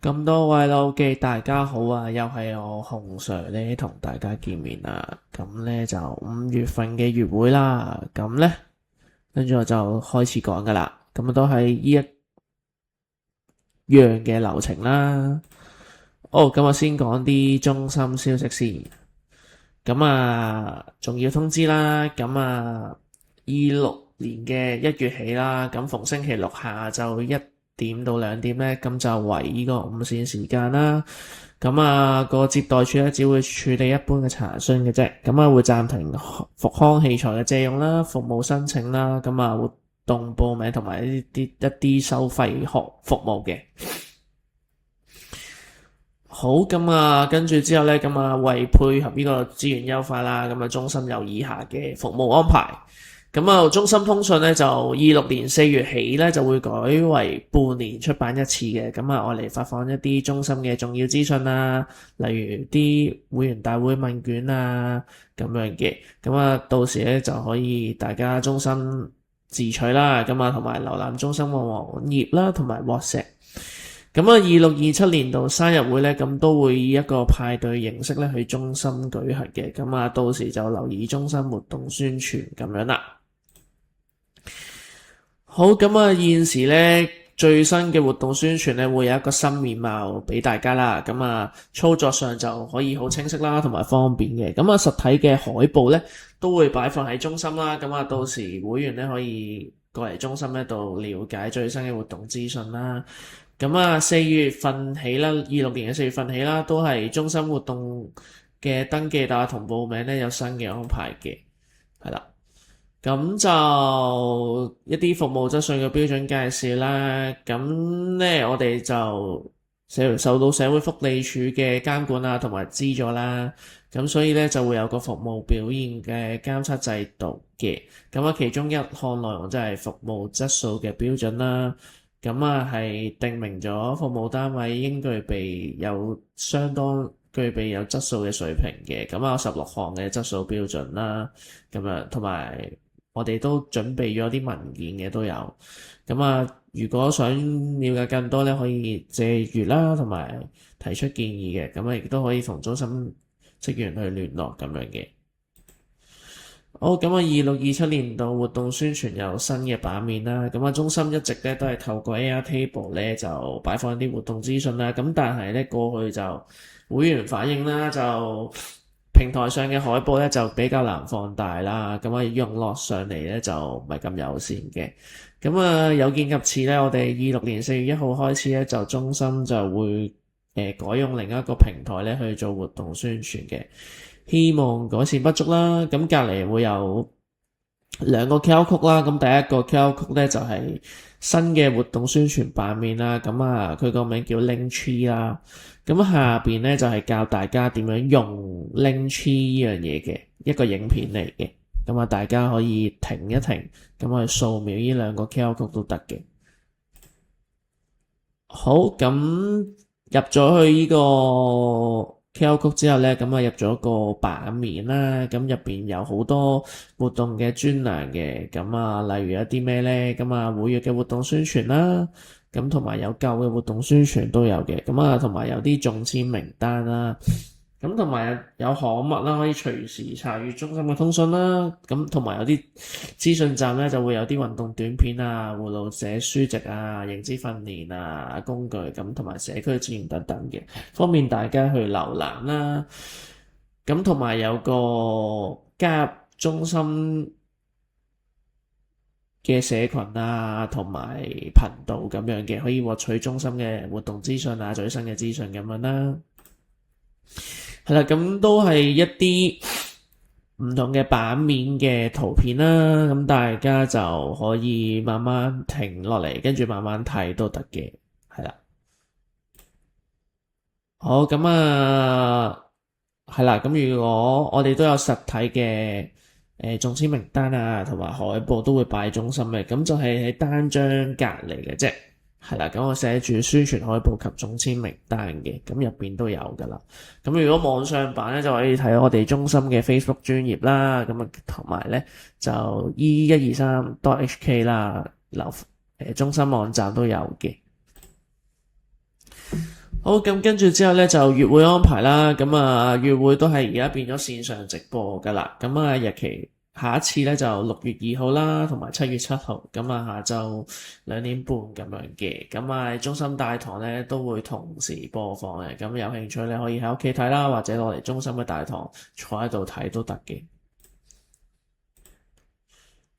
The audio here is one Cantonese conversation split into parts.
咁多位老記，大家好啊！又係我紅 Sir 咧，同大家見面啦。咁咧就5月份嘅月會啦。咁咧跟住我就開始講噶啦。咁都係呢一樣嘅流程啦。咁我先講啲中心消息先。咁重要通知啦。26年嘅1月起啦，咁逢星期六下晝1點到2點咧，咁就為呢個午膳時間啦。個接待處咧只會處理一般嘅查詢嘅啫。會暫停復康器材嘅借用啦、服務申請啦、活動報名同埋一啲收費學服務嘅。好，跟住之後咧，為配合呢個資源優化啦，中心有以下嘅服務安排。中心通訊咧就26年4月起咧就會改為半年出版一次嘅。我嚟發放一啲中心嘅重要資訊啦，例如啲會員大會問卷啊咁樣嘅。到時咧就可以大家中心自取啦，同埋瀏覽中心嘅網頁啦，同埋 WhatsApp。26、27年度生日會咧，都會以一個派對形式咧去中心舉行嘅。到時就留意中心活動宣傳咁樣啦。好，現時咧最新嘅活動宣傳咧會有一個新面貌俾大家啦。操作上就可以好清晰啦，同埋方便嘅。實體嘅海報咧都會擺放喺中心啦。到時會員咧可以過嚟中心咧度了解最新嘅活動資訊啦。4月份起啦，26年嘅4月份起啦，都係中心活動嘅登記同報名咧有新嘅安排嘅，係啦。咁就一啲服務質素嘅標準介紹啦。我哋就受到社會福利署嘅監管同埋資助啦。所以咧就會有個服務表現嘅監測制度嘅。其中一項內容就係服務質素嘅標準啦。係定明咗服務單位應相當具備有質素嘅水平嘅。有16項嘅質素標準啦。同埋我哋都準備咗啲文件嘅都有。如果想了解更多咧，可以借閱啦，同埋提出建議嘅。亦都可以同中心職員去聯絡咁樣嘅。好，26、27年度活動宣傳有新嘅版面啦。中心一直咧都係透過 Airtable 咧就擺放一啲活動資訊啦。但係咧過去就會員反映啦，就平台上嘅海報咧就比較難放大啦。用落上嚟咧就唔係咁友善嘅。有見及此咧，我哋26年4月1號開始咧就中心就會改用另一個平台咧去做活動宣傳嘅。希望改善不足啦。隔離會有2個 QR code 啦。第一個 QR code 咧就係新嘅活動宣傳版面啦。佢個名叫 Linktree 啦。下邊咧就係教大家點樣用 Linktree 呢樣嘢嘅一個影片嚟嘅。大家可以停一停，去掃描呢2個 QR code 都得嘅。好，入咗去呢個QR code 之後咧，入咗個版面啦。入邊有好多活動嘅專欄嘅。例如一啲咩咧？每月嘅活動宣傳啦。同埋有舊嘅活動宣傳都有嘅。同埋有啲中籤名單啦。同埋有刊物啦，可以隨時查閱中心嘅通訊啦。同埋有啲資訊站咧，就會有啲運動短片護老者書籍認知訓練工具同埋社區資源等等嘅，方便大家去瀏覽啦。同埋有個加入中心嘅社群同埋頻道咁樣嘅，可以獲取中心嘅活動資訊最新嘅資訊咁樣啦。係啦，都係一啲唔同嘅版面嘅圖片啦。大家就可以慢慢停落嚟，跟住慢慢睇都得嘅。係啦，好，係啦。如果我哋都有實體嘅中籤名單同埋海報都會擺喺中心嘅，就係喺單張隔離嘅啫。係啦，我寫住宣傳海報及中籤名單嘅，入邊都有噶啦。如果網上版咧，就可以睇我哋中心嘅 Facebook 專頁啦。同埋咧就 e123.hk 啦，中心網站都有嘅。好，咁跟住之後咧就月會安排啦，咁啊月會都係而家變咗線上直播噶啦，咁啊日期下一次咧就6月2號啦，同埋7月7號，咁啊下晝2點半咁樣嘅，咁啊中心大堂咧都會同時播放嘅，咁有興趣咧可以喺屋企睇啦，或者落嚟中心嘅大堂坐喺度睇都得嘅。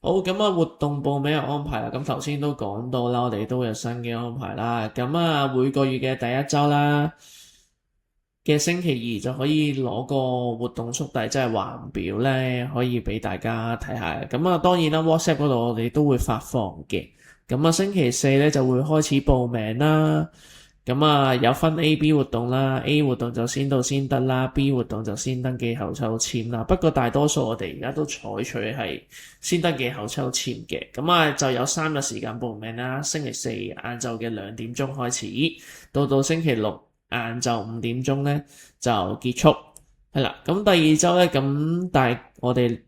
好，咁啊活動報名嘅安排啦，咁頭先都講到啦，我哋都有新嘅安排啦，咁啊每個月嘅第一週啦嘅星期二就可以攞個活動速遞，即係環表咧，可以俾大家睇下。咁啊，當然啦，WhatsApp 嗰度我哋都會發放嘅。咁啊，星期四咧就會開始報名啦。咁啊，有分 A、B 活動啦，A 活動就先到先得啦，B 活動就先登記後抽籤啦。不過大多數我哋而家都採取係先登記後抽籤嘅。咁啊，就有3日時間報名啦。星期四晏晝嘅2點鐘開始，到星期六晏晝5點鐘咧就結束，係啦。咁第二週咧，但係我哋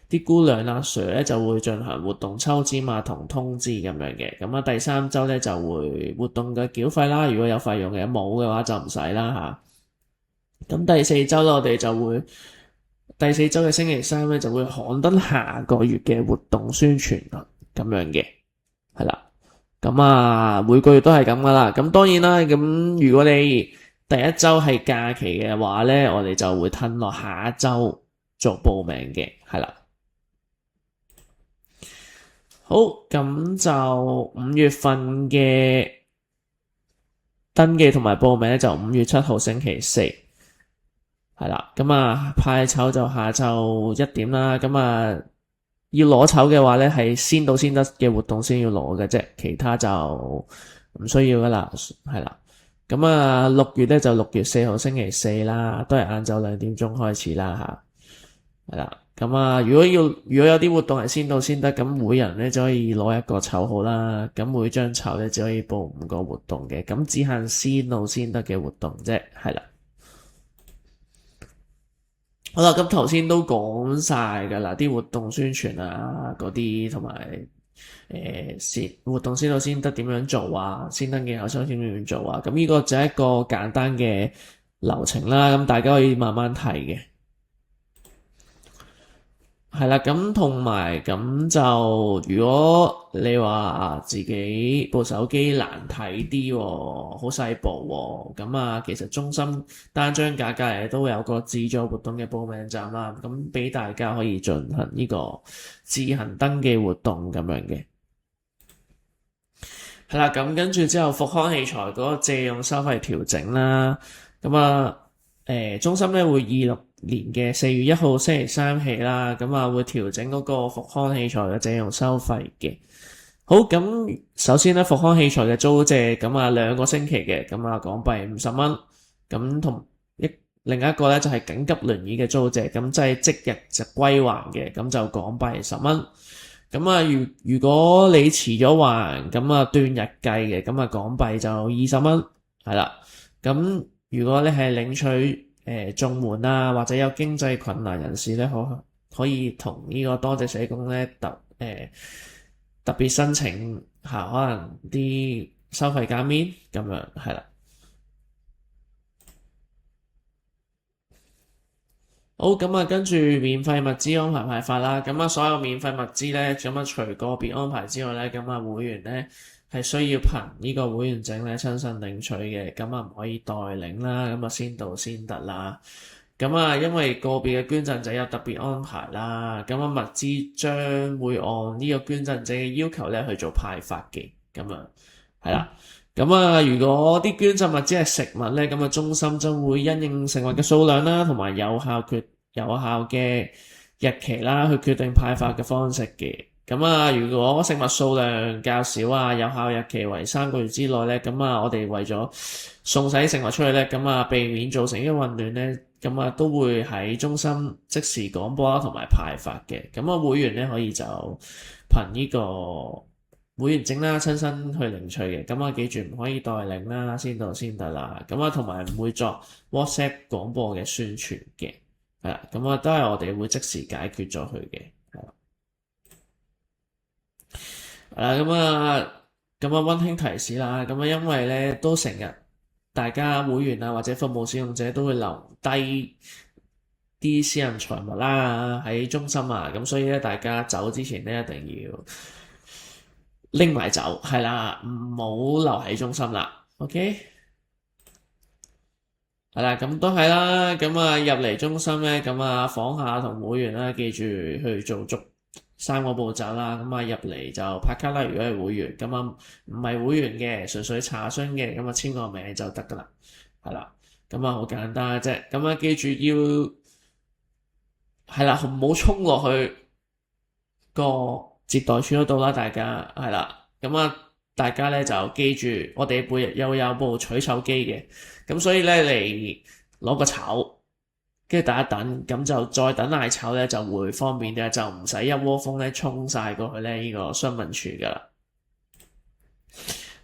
啲姑娘阿 Sir 咧就會進行活動抽籤啊同通知咁樣嘅。咁啊第三週咧就會活動嘅繳費啦，如果有費用嘅，冇嘅話就唔使啦嚇。咁第四週咧我哋就會第四週嘅星期三咧就會刊登下個月嘅活動宣傳啊咁樣嘅，係啦。咁啊，每個月都係咁噶啦。咁當然啦，咁如果你第一週係假期嘅話咧，我哋就會褪落下一週做報名嘅，係啦。好，咁就5月份嘅登記同埋報名咧，就5月7號星期四，係啦。咁啊，派籌就下晝1點啦。咁啊，要攞籌嘅話咧，係先到先得嘅活動先要攞嘅啫，其他就唔需要噶啦，係啦。咁啊，6月咧就6月4號星期四啦，都係晏晝2點鐘開始啦吓，係啦。咁啊，如果有啲活動係先到先得，咁每人咧就可以攞一個籌號啦。咁每張籌咧只可以報5個活動嘅，咁只限先到先得嘅活動啫，係啦。好啦，咁頭先都講晒噶啦，啲活動宣傳啊，嗰啲同埋活動先到先得點樣做啊，先登記後抽籤點樣做啊，咁呢個就係一個簡單嘅流程啦，咁大家可以慢慢睇嘅。係啦，咁同埋咁就，如果你話自己部手機難睇啲喎，好細部喎，咁啊，其實中心單張架隔籬都會有個自助活動嘅報名站啦，咁俾大家可以進行呢個自行登記活動咁樣嘅。係啦，咁跟住之後，復康器材嗰個借用收費調整啦，咁啊，中心咧會26年嘅4月1號星期三起啦，咁啊會調整嗰個復康器材嘅借用收費嘅。好，咁首先咧復康器材嘅租借，咁啊2個星期嘅，咁啊港幣50蚊，咁同另一個咧就係緊急輪椅嘅租借，咁即係即日就歸還嘅，咁就港幣10蚊。咁啊，如果你遲咗還，咁啊斷日計嘅，咁啊港幣就20蚊，係啦。咁如果你係領取綜援啊，或者有經濟困難人士咧，可以同呢個多謝社工咧特別申請下，可能啲收費減免咁樣，係啦。好，咁啊，跟住免費物資安排派發啦。咁啊，所有免費物資咧，咁啊，除個別安排之外咧，咁啊，會員咧係需要憑呢個會員證咧親身領取嘅，咁啊唔可以代領啦。咁啊，先到先得啦。咁啊，因為個別嘅捐贈者有特別安排啦，咁啊，物資將會按呢個捐贈者嘅要求咧去做派發嘅，咁啊，係啦。咁啊，如果啲捐贈物資係食物咧，咁啊，中心就會因應食物嘅數量啦，同埋有效嘅日期啦，去決定派發嘅方式嘅。咁啊，如果食物數量較少啊，有效日期為3個月之內咧，咁啊，我哋為咗送洗食物出去咧，咁啊，避免造成呢個混亂咧，咁啊，都會喺中心即時廣播啦，同埋派發嘅。咁啊，會員咧可以就憑呢個會員證啦，親身去領取嘅。咁啊，記住唔可以代領啦，先到先得啦。咁啊，同埋唔會作 WhatsApp 廣播嘅宣傳嘅。係啦，咁啊，都係我哋會即時解決咗佢嘅。係啦，咁啊溫馨提示啦，咁啊，因為咧都成日大家會員啊或者服務使用者都會留低啲私人財物啦喺中心啊，咁所以咧大家走之前咧一定要拎埋走，係啦，唔好留喺中心啦。OK， 係啦，咁都係啦，咁啊入嚟中心咧，咁啊訪客同會員啦，記住去做足3個步驟啦。咁啊入嚟就拍卡啦，如果係會員，咁啊唔係會員嘅，純粹查詢嘅，咁啊簽個名就得噶啦，係啦，咁啊好簡單嘅啫。咁啊記住要係啦，唔好衝落去個接待處嗰度啦，大家係啦，咁啊大家咧就記住，我哋每日又有部取籌機嘅，咁所以咧你攞個籌，跟住等一等，咁就再等嗌籌咧就會方便啲，就唔使一窩蜂咧衝晒過去咧呢個詢問處噶啦。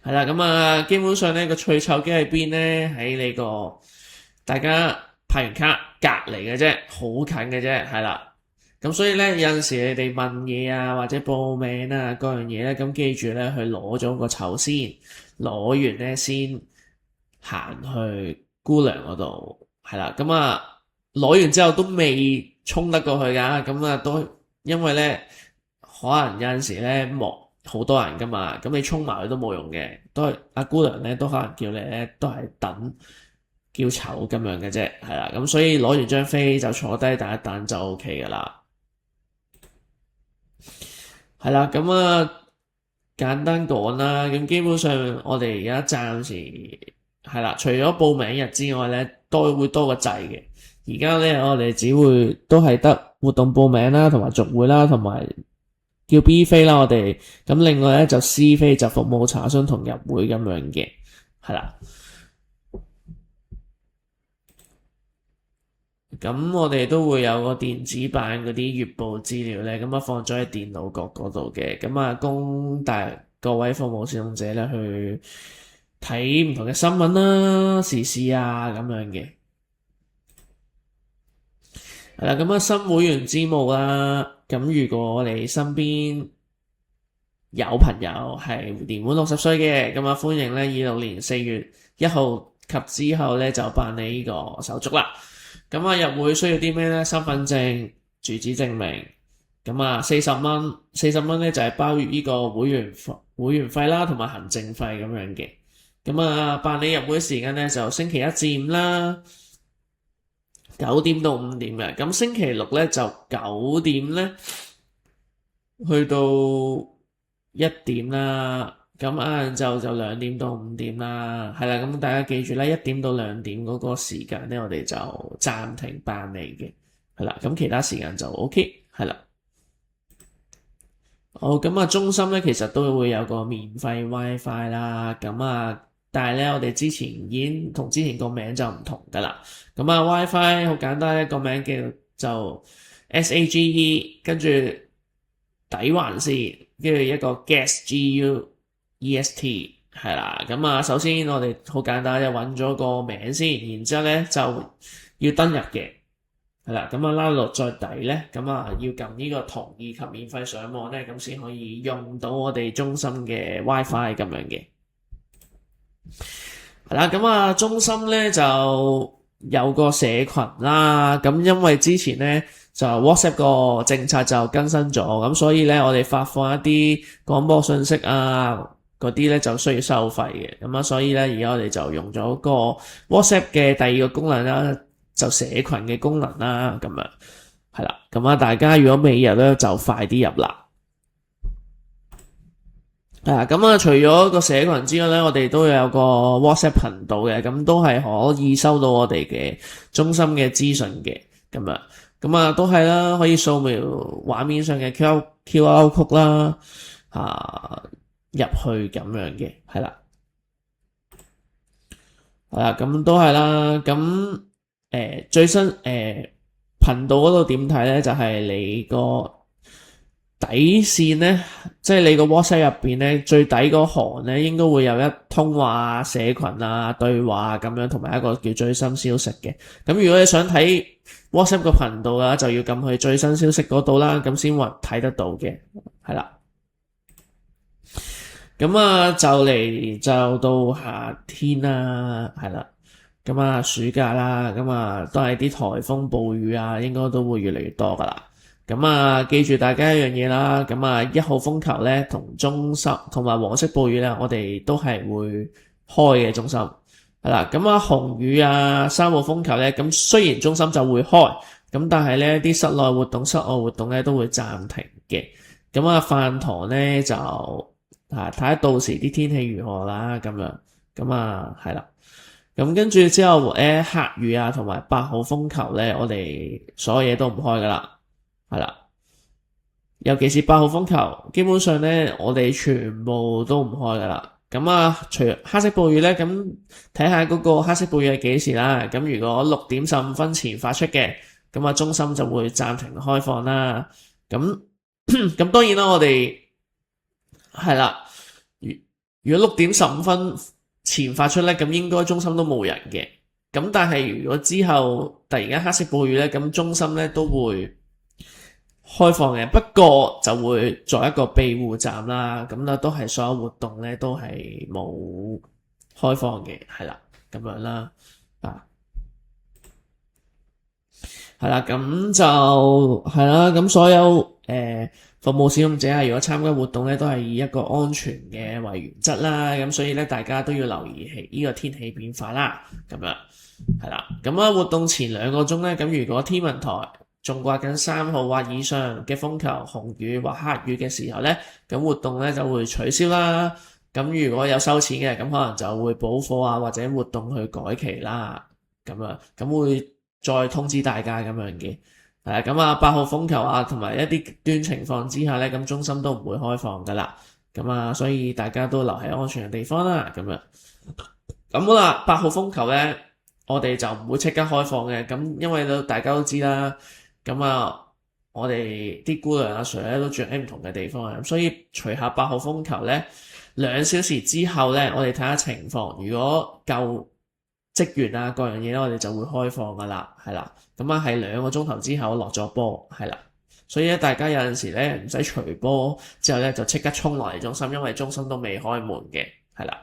係啦，咁啊基本上咧個取籌機喺邊咧？喺你個大家拍完卡隔離嘅啫，好近嘅啫，係啦。咁所以咧有陣時你哋問嘢啊或者報名啊各樣嘢咧，咁記住咧去攞咗個籌先，攞完咧先行去姑娘嗰度，係啦。咁啊攞完之後都未衝得過去噶，咁啊都因為咧可能有陣時咧好多人噶嘛，咁你衝埋去都冇用嘅，都係阿姑娘咧都可能叫你咧都係等叫籌咁樣嘅啫，係啦。咁所以攞完張飛就坐低等一等就 OK 噶啦。係啦，咁啊簡單講啦，咁基本上我哋而家暫時係啦，除咗報名日之外咧，都會多個掣嘅。而家咧我哋只會都係得活動報名啦，同埋續會啦，同埋叫 B 飛啦，我哋咁另外咧就 C 飛就服務查詢同入會咁樣嘅，係啦。咁我哋都會有個電子版嗰啲月報資料咧，咁啊放咗喺電腦角嗰度嘅，咁啊供各位服務使用者咧去睇唔同嘅新聞啦、時事啊咁樣嘅。係啦，咁啊新會員之募啦，咁如果我哋身邊有朋友係年滿60歲嘅，咁啊歡迎咧26年4月1號及之後咧就辦理呢個手續啦。咁啊入會需要啲咩咧？身份證、住址證明，咁啊40蚊咧就係包月呢個會員費啦，同埋行政費咁樣嘅。咁啊辦理入會時間咧就星期1至5啦，9點到5點嘅。咁星期6咧就9點咧去到1點啦。咁晏晝就2點到5點啦，係啦，咁大家記住啦，1點到2點嗰個時間咧，我哋就暫停辦理嘅，係啦，咁其他時間就 OK，係啦。好，咁啊，中心咧其實都會有個免費 WiFi 啦，咁啊，但係咧我哋之前已經同之前個名就唔同噶啦，咁啊 WiFi 好簡單，一個名叫就 SAGE， 跟住底環線，跟住一個 GUEST 係啦，咁啊首先我哋好簡單就揾咗個名先，然之後咧就要登入嘅，係啦，咁啊拉落再底咧，咁啊要撳呢個同意及免費上網咧，咁先可以用到我哋中心嘅 WiFi 咁樣嘅，係啦，咁啊中心咧就有個社群啦，咁因為之前咧就 WhatsApp 個政策就更新咗，咁所以咧我哋發放一啲廣播信息啊嗰啲咧就需要收費嘅，咁啊所以咧而家我哋就用咗個 WhatsApp 嘅第2個功能啦，就社群嘅功能啦，咁樣係啦，咁啊大家如果未入咧就快啲入啦。咁啊除咗個社群之外咧，我哋都有個 WhatsApp 頻道嘅，咁都係可以收到我哋嘅中心嘅資訊嘅，咁啊都係啦，可以掃描畫面上嘅 QR code 啦，入去咁樣嘅，係啦，咁都係啦，咁最新頻道嗰度點睇咧？就係你個底線咧，即係你個 WhatsApp 入邊咧最底嗰行咧，應該會有一通話、社群啊、對話咁樣，同埋一個叫最新消息嘅。咁如果你想睇 WhatsApp 個頻道啊，就要撳去最新消息嗰度啦，咁先睇得到嘅，係啦。咁啊，就嚟就到夏天啦，係啦。咁啊，暑假啦，咁啊，都係啲颱風暴雨啊，應該都會越嚟越多噶啦。咁啊，記住大家一樣嘢啦。咁啊，1號風球咧，同中心同埋黃色暴雨咧，我哋都係會開嘅中心。係啦，咁啊，紅雨啊，3號風球咧，咁雖然中心就會開，咁但係咧啲室內活動、室外活動咧都會暫停嘅。咁啊，飯堂咧就睇下到時啲天氣如何啦，咁樣。咁啊，係啦。咁跟住之後咧，黑雨啊，同埋8號風球咧，我哋所有嘢都唔開噶啦，係啦。尤其是8號風球，基本上咧，我哋全部都唔開噶啦。咁啊，除黑色暴雨咧，咁睇下嗰個黑色暴雨係幾時啦。咁如果6點15分前發出嘅，咁啊，中心就會暫停開放啦。咁咁當然啦，我哋係啦。如果6點15分前發出咧，咁應該中心都冇人嘅。咁但係如果之後突然間黑色暴雨咧，咁中心咧都會開放嘅，不過就會作一個庇護站啦。咁啦，都係所有活動咧都係冇開放嘅，係啦，咁樣啦，係啦，咁就係啦，咁所有服務使用者啊，如果參加活動咧，都係以一個安全嘅為原則啦。咁所以咧，大家都要留意呢個天氣變化啦。咁樣係啦，咁啊活動前2個鐘咧，咁如果天文台仲掛緊3號或以上嘅風球、紅雨或黑雨嘅時候咧，咁活動咧就會取消啦。咁如果有收錢嘅，咁可能就會補課啊，或者活動去改期啦。咁樣咁會再通知大家咁樣嘅。咁啊8號風球啊，同埋一啲極端情況之下咧，咁中心都唔會開放噶啦。咁啊，所以大家都留喺安全嘅地方啦。咁樣咁好啦，8號風球咧，我哋就唔會即刻開放嘅。咁因為大家都知啦，咁啊，我哋啲姑娘阿 Sir 咧都住喺唔同嘅地方啊，所以除下8號風球咧，2小時之後咧，我哋睇下情況，如果夠職員啊，各樣嘢咧，我哋就會開放噶啦，係啦。咁啊，係2個鐘頭之後落咗波，係啦。所以咧，大家有陣時咧唔使除波之後咧，就即刻衝落嚟中心，因為中心都未開門嘅，係啦。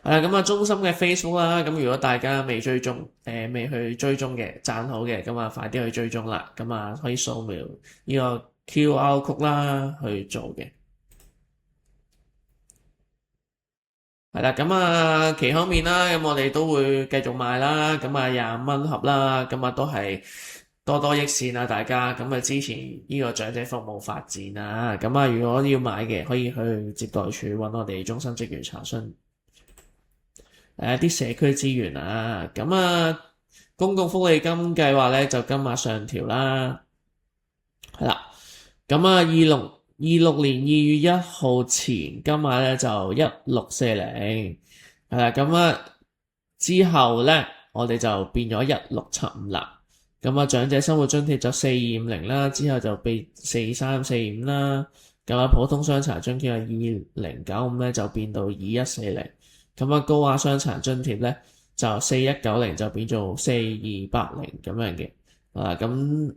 咁啊，中心嘅 Facebook 啦，咁如果大家未追蹤，未去追蹤嘅，讚好嘅，咁啊，快啲去追蹤啦。咁啊，可以掃描呢個 QR code 啦，去做嘅。係啦，咁啊，期康麵啦，咁我哋都會繼續賣啦，咁啊25蚊盒啦，咁啊都係多多益善啊，大家咁啊支持呢個長者服務發展啊，咁啊如果要買嘅可以去接待處搵我哋中心職員查詢。啲社區資源啊，咁啊公共福利金計劃咧就今日上調啦，係啦，咁啊26年2月1號前今日咧就1640，係啦，咁啊之後咧我哋就變咗1675啦，咁啊長者生活津貼就4250啦，之後就變4345啦，咁啊普通傷殘津貼係2095咧就變到2140，咁啊高額傷殘津貼咧就4190就變做4280咁樣嘅，咁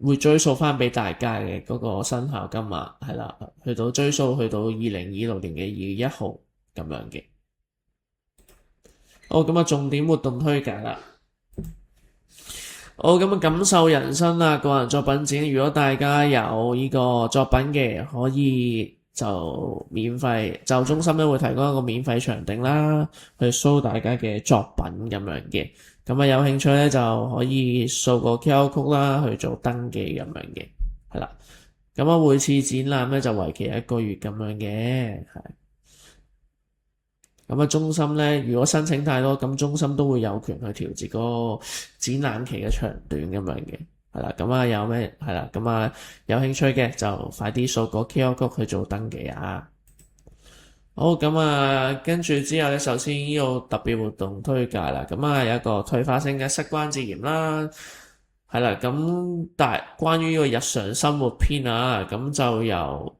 會追溯翻俾大家嘅嗰個生效金額係啦，追溯去到2026年嘅2月1號咁樣嘅。好，咁啊重點活動推介啦。好，咁啊感受人生啦，個人作品展，如果大家有呢個作品嘅，可以就免費，就中心咧會提供一個免費場地啦，去 show 大家嘅作品咁樣嘅。咁啊有興趣咧就可以掃個 QR code 啦，去做登記咁樣嘅，係啦。咁啊每次展覽咧就為期1個月咁樣嘅，係。咁啊中心咧如果申請太多，咁中心都會有權去調節嗰個展覽期嘅長短咁樣嘅，係啦。咁啊有咩係啦？咁啊有興趣嘅就快啲掃個 QR code 去做登記啊！好，咁啊，跟住之後咧，首先呢個特別活動推介啦，咁啊有一個退化性嘅膝關節炎啦，係啦，咁但係關於呢個日常生活篇啊，咁就由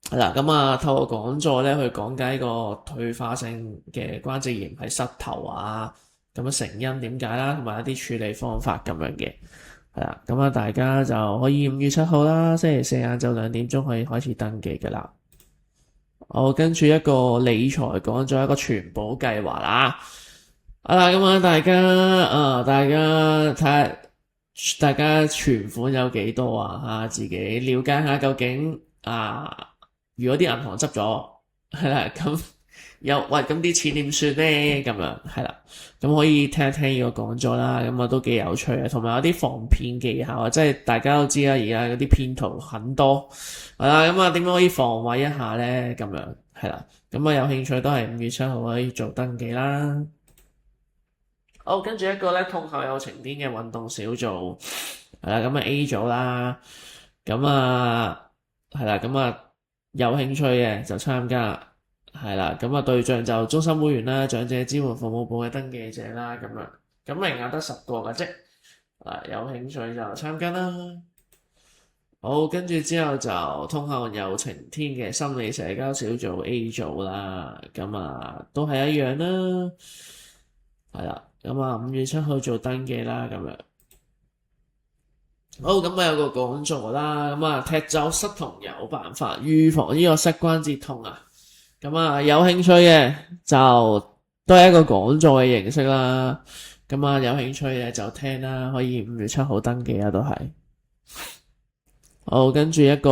係啦，咁啊透過講座咧去講解個退化性嘅關節炎喺膝頭啊，咁啊成因點解啦，同埋一啲處理方法咁樣嘅。係啦，咁啊大家就可以5月7號啦，星期四晏晝2點可以開始登記噶啦。好，跟住一個理財講咗一個存保計劃啦。咁啊大家睇下大家存款有幾多啊？自己了解下究竟如果啲銀行執咗，係啦，咁咁啲錢點算咧？咁樣係啦，咁可以聽一聽呢個講座啦，咁啊都幾有趣啊，同埋有啲防騙技巧啊，即係大家都知啦，而家嗰啲騙徒很多，係啦，咁啊點樣可以防衛一下咧？咁樣係啦，咁啊有興趣都係5月7號可以做登記啦。好，跟住一個咧，痛後有晴天嘅運動小組，係啦，咁啊 A 組啦，咁啊係啦，咁啊有興趣嘅就參加，係啦，咁啊對象就中心會員啦、長者支援服務部嘅登記者啦，咁樣，咁名額得10個嘅啫，有興趣就參加啦。好，跟住之後就痛後有晴天嘅心理社交小組 A 組啦，咁啊都係一樣啦，係啦。咁啊5月7號做登記啦，咁樣。好，咁啊有個講座啦，咁啊踢走膝痛有辦法，預防呢個膝關節痛啊。咁啊有興趣嘅就都係一個講座嘅形式啦。咁啊有興趣嘅就聽啦，可以5月7號登記啊，都係。好，跟住一個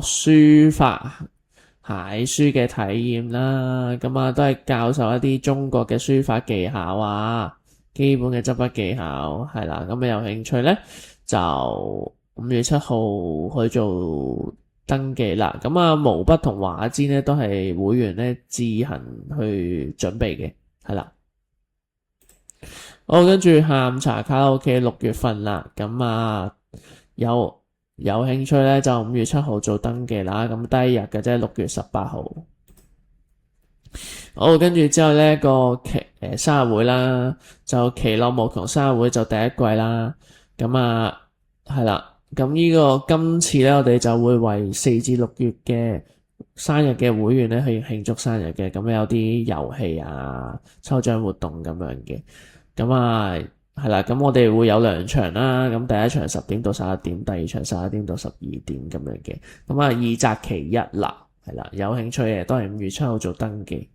書法楷書嘅體驗啦，咁啊都係教授一啲中國嘅書法技巧啊，基本嘅執筆技巧係啦，咁啊有興趣咧就5月7號去做登記啦。咁啊毛筆同畫砧咧都係會員咧自行去準備嘅，係啦。好，跟住下午茶卡拉 OK 6月份啦，咁啊有興趣咧就5月7號做登記啦，咁第一日嘅啫，6月18號。好，跟住之後呢個生日會啦，就其樂無窮生日會就第一季啦，咁啊係啦，咁呢個今次咧我哋就會為4至6月嘅生日嘅會員咧去慶祝生日嘅，咁有啲遊戲啊、抽獎活動咁樣嘅，咁啊係啦，咁我哋會有2場啦，咁第一場10點到11點，第二場11點到12點咁樣嘅，咁啊2擇其一啦，係啦，有興趣嘅都係5月7號做登記。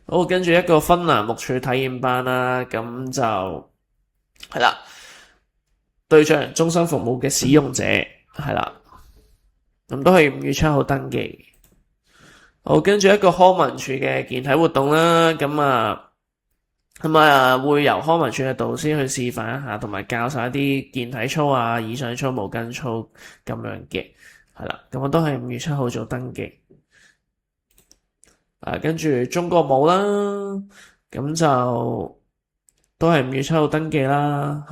好，跟住一個芬蘭木柱體驗班啦，咁就係啦，對象終身服務嘅使用者係啦，咁都係5月7號登記。好，跟住一個康文署嘅健體活動啦，咁啊會由康文署嘅導師去示範一下，同埋教授一啲健體操啊、以上操、毛巾操咁樣嘅，係啦，咁我都係5月7號做登記。跟住中國舞啦，咁就都係5月7號登記啦，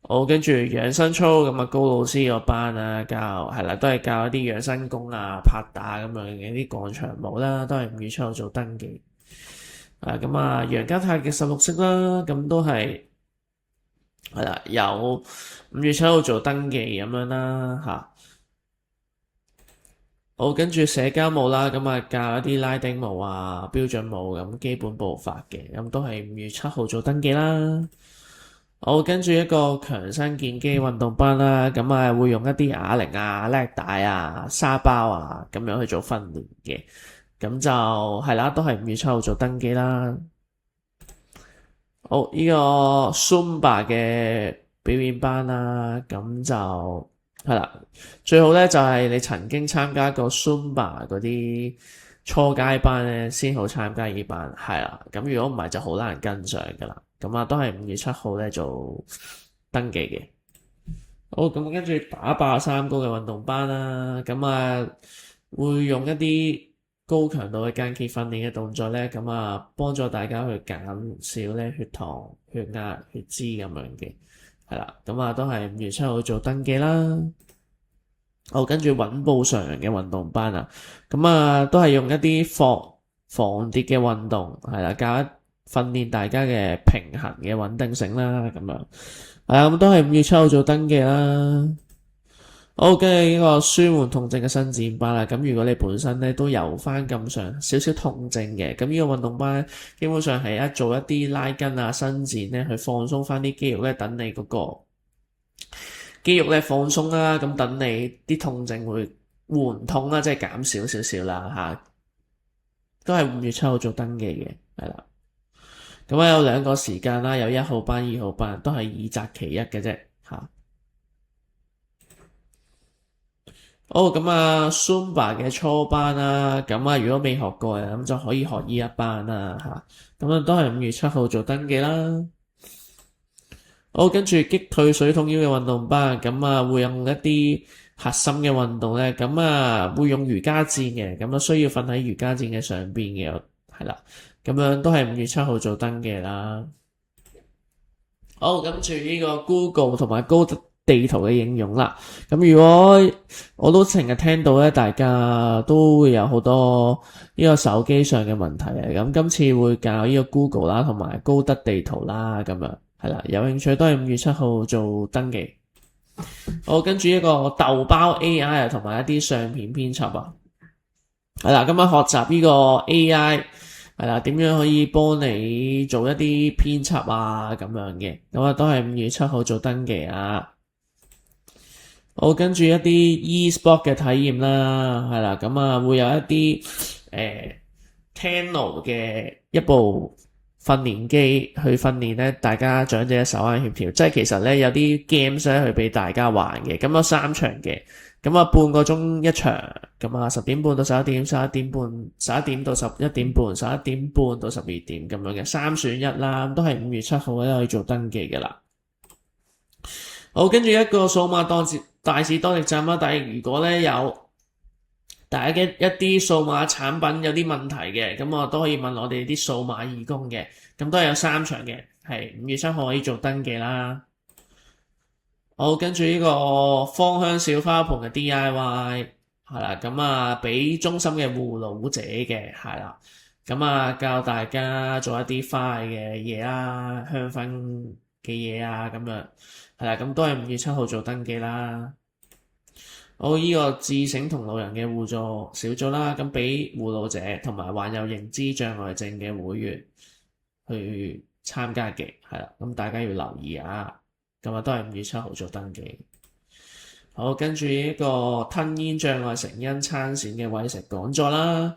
好，跟住養生操，咁啊高老師個班啊係啦，都係教一啲養生功啊、拍打咁樣嘅啲廣場舞啦，都係5月7號做登記。咁啊楊家泰嘅16式啦，咁都係啦，有5月7號做登記咁樣啦，好，跟住社交舞啦，咁啊教一啲拉丁舞啊、標準舞咁基本步伐嘅，咁都係5月7號做登記啦。好，跟住一個強身健肌運動班啦，咁啊會用一啲啞鈴啊、叻帶啊、沙包啊咁樣去做訓練嘅，咁就係啦，都係5月7號做登記啦。好，呢個 Zumba 嘅表演班啦，咁就係啦，最好咧就係你曾經參加過 Zumba 嗰啲初階班咧，先好參加呢班，係啦。咁如果唔係就好難跟上噶啦。咁啊，都係5月7號咧做登記嘅。好，咁跟住打爆3高嘅運動班啦，咁啊會用一啲高強度嘅間歇訓練嘅動作咧，咁啊幫助大家去減少咧血糖、血壓、血脂咁樣嘅。係啦，咁啊都係5月7號做登記啦。好，跟住穩步上揚嘅運動班啊，咁啊都係用一啲防跌嘅運動，係啦，訓練大家嘅平衡嘅穩定性啦，咁樣，咁都係5月7號做登記啦。好，跟住呢個舒緩痛症嘅伸展班啦。咁如果你本身咧都有翻咁上少少痛症嘅，咁呢個運動班咧基本上係做一啲拉筋啊、伸展咧，去放鬆翻啲肌肉咧，等你嗰個肌肉咧放鬆啦，咁等你啲痛症會緩痛啦，即係減少少少啦嚇。都係5月7號做登記嘅，係啦。咁有2個時間啦，有1號班、2號班，都係2擇其一嘅啫嚇。好，咁啊 Zumba 嘅初班啦，咁啊如果未學過嘅，咁就可以學呢一班啦嚇。咁啊都係5月7號做登記啦。好，跟住擊退水桶腰嘅運動班，咁啊會用一啲核心嘅運動咧，咁啊會用瑜伽墊嘅，咁啊需要瞓喺瑜伽墊嘅上邊嘅，係啦，咁樣都係5月7號做登記啦。好，跟住呢個 Google 同埋高德地圖嘅應用啦。咁如果我都成日聽到咧，大家都會有好多呢個手機上嘅問題嘅。咁今次會教呢個 Google 啦，同埋高德地圖啦，咁樣係啦。有興趣都係5月7號做登記。好，跟住一個豆包 AI 同埋一啲相片編輯啊，係啦。今日學習呢個 AI。係啦，點樣可以幫你做一啲編輯啊咁樣嘅，咁啊都係5月7號做登記啊。好，跟住一啲 e-sport 嘅體驗啦，係啦，咁啊會有一啲Tenno 嘅一部訓練機去訓練咧，大家長者手眼協調，即係其實咧有啲 games 咧去俾大家玩嘅，咁有3場嘅。咁啊，半個鐘一場，咁啊10點半到11點，11點半11點到11點半，11點半到12點咁樣嘅3選1啦，都係5月7號咧可以做登記嘅啦。好，跟住一個數碼大使當值站啦，但係如果咧有大家嘅一啲數碼產品有啲問題嘅，咁我都可以問我哋啲數碼義工嘅，咁都係有3場嘅，係5月7號可以做登記啦。好，跟住呢個芳香小花盆嘅 DIY 係啦，咁啊俾中心嘅護老者嘅係啦，咁啊教大家做一啲花嘅嘢啊、香薰嘅嘢啊咁樣係啦，咁都係5月7號做登記啦。好，呢個智醒同老人嘅互助小組啦，咁俾護老者同埋患有認知障礙症嘅會員去參加嘅係啦，咁大家要留意啊。咁啊，都係5月7號做登記。好，跟住一個吞嚥障礙成因參選嘅餵食講座啦。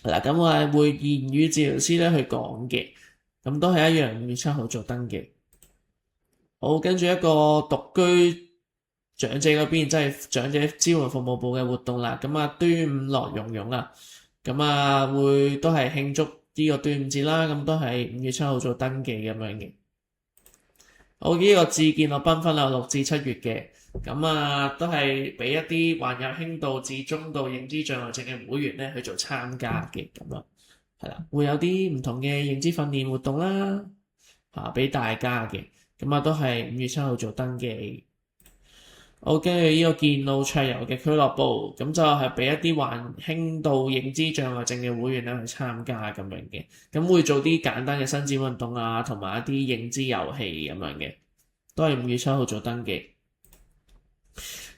嗱，咁我係會言語治療師咧去講嘅，咁都係一樣5月7號做登記。好，跟住一個獨居長者嗰邊，即係長者支援服務部嘅活動啦。咁啊，端午樂融融啦，咁啊會都係慶祝呢個端午節啦，咁都係5月7號做登記咁樣嘅。好，呢個自建樂繽紛啊，6至7月嘅，咁啊都係俾一啲患有輕度至中度認知障礙症嘅會員咧去做參加嘅，咁樣係啦，會有啲唔同嘅認知訓練活動啦，俾大家嘅，咁啊都係5月7號做登記。好，跟住呢個健路桌遊嘅俱樂部，咁就係俾一啲患輕度認知障礙症嘅會員咧去參加咁樣嘅，咁會做啲簡單嘅伸展運動啊，同埋一啲認知遊戲咁樣嘅，都係5月7號做登記。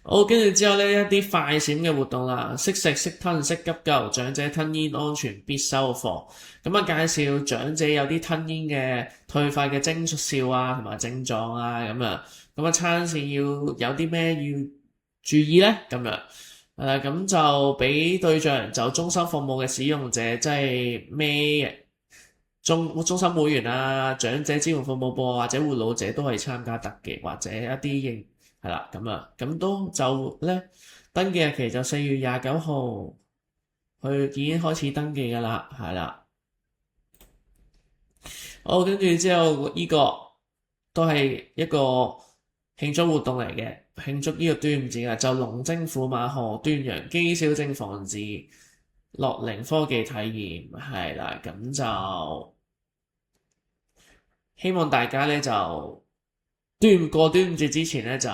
好，跟住之後呢，一啲快閃嘅活動啦，識食識吞識急救，長者吞嚥安全必修課。咁啊，介紹長者有啲吞嚥嘅退化嘅徵兆啊，同埋症狀啊，咁啊。咁啊，餐前要有啲咩要注意呢？咁樣咁就俾對象就中心服務嘅使用者，即係咩中心會員啊、長者支援服務部或者護老者都可以參加特技，或者一啲係啦，咁都就咧登記日期就4月29號，佢已經開始登記噶啦，係啦。好，跟住之後呢個都係一個慶祝活動嚟嘅，慶祝呢個端午節啊，就龍精虎馬賀端陽肌少症防治樂齡科技體驗係啦，咁就希望大家咧就過端午節之前咧就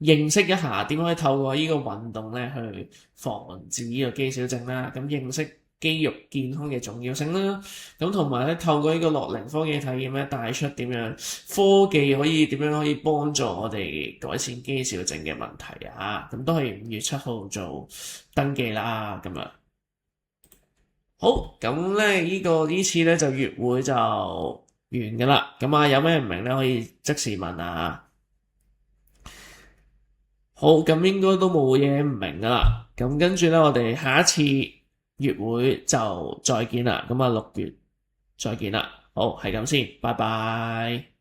認識一下點可以透過呢個運動咧去防治呢個肌少症啦，咁認識肌肉健康嘅重要性啦。咁同埋咧，透過呢個樂齡科技體驗咧，帶出點樣科技點樣可以幫助我哋改善肌少症嘅問題啊！咁都係5月7號做登記啦，咁樣。好，咁咧呢次咧就月會就完㗎啦。咁啊，有咩唔明咧可以即時問啊。好，咁應該都冇嘢唔明㗎啦。咁跟住咧，我哋下一次月會就再見啦。咁啊，6月再見啦。好，係咁先，拜拜。